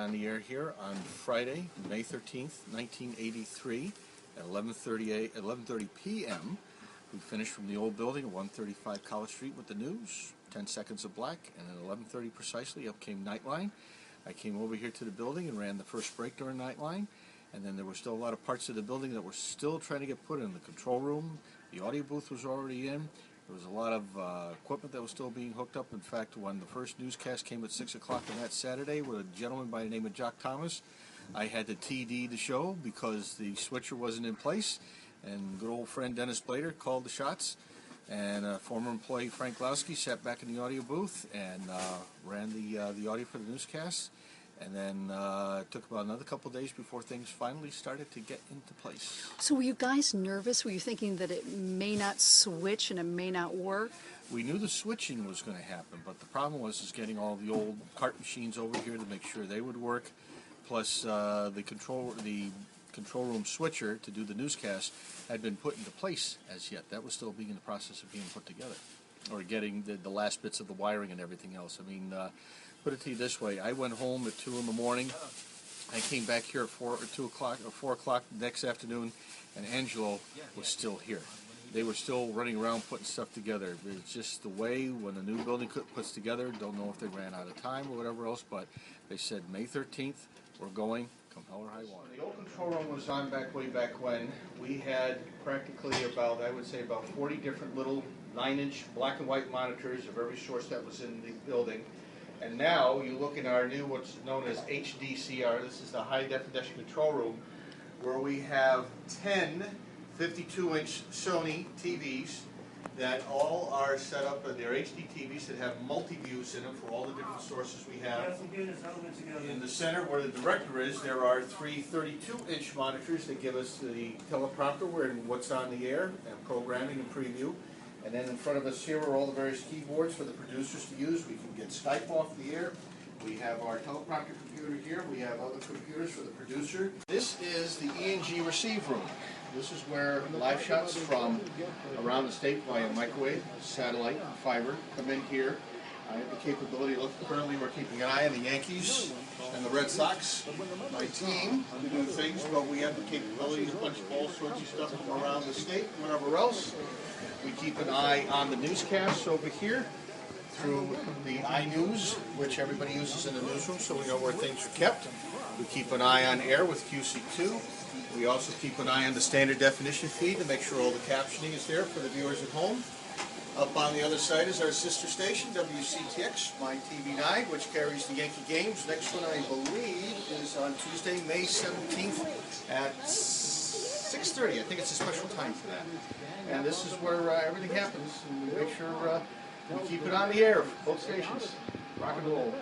on the air here on Friday, May 13th, 1983 at 11:30 p.m. We finished from the old building at 135 College Street with the news, 10 seconds of black, and at 11:30 precisely up came Nightline. I came over here to the building and ran the first break during Nightline, and then there were still a lot of parts of the building that were still trying to get put in. The control room, the audio booth was already in. There was a lot of equipment that was still being hooked up. In fact, when the first newscast came at 6 o'clock on that Saturday with a gentleman by the name of Jock Thomas, I had to TD the show because the switcher wasn't in place. And good old friend Dennis Blader called the shots. And former employee Frank Lowski sat back in the audio booth and ran the audio for the newscast. And then it took about another couple of days before things finally started to get into place. So were you guys nervous? Were you thinking that it may not switch and it may not work? We knew the switching was going to happen, but the problem was getting all the old cart machines over here to make sure they would work, plus the control room switcher to do the newscast had been put into place as yet. That was still being in the process of being put together, or getting the last bits of the wiring and everything else. I mean, put it to you this way: I went home at 2 in the morning. I came back here at 4 o'clock next afternoon, and Angelo was still here. They were still running around putting stuff together. It's just the way when a new building puts together. Don't know if they ran out of time or whatever else, but they said May 13th, we're going, come hell or high water. The old control room was on way back when. We had practically about 40 different little 9-inch black and white monitors of every source that was in the building. And now you look in our new, what's known as HDCR, this is the high definition control room, where we have 10 52-inch Sony TVs that all are set up, and they're HD TVs that have multi-views in them for all the different sources we have. In the center where the director is, there are 3 32-inch monitors that give us the teleprompter and what's on the air, and programming and preview. And then in front of us here are all the various keyboards for the producers to use. We can get Skype off the air. We have our teleprompter computer here. We have other computers for the producer. This is the E&G receive room. This is where live shots from around the state via microwave, satellite, fiber come in here. I have the capability to look. Currently, we're keeping an eye on the Yankees and the Red Sox, my team, to do things, but we have the capability to punch all sorts of stuff from around the state and whatever else. We keep an eye on the newscasts over here through the iNews, which everybody uses in the newsroom, so we know where things are kept. We keep an eye on air with QC2. We also keep an eye on the standard definition feed to make sure all the captioning is there for the viewers at home. Up on the other side is our sister station, WCTX, My TV 9, which carries the Yankee games. Next one, I believe, is on Tuesday, May 17th at 6:30. I think it's a special time for that. And this is where everything happens, and we make sure we keep it on the air, both stations. Rock and roll.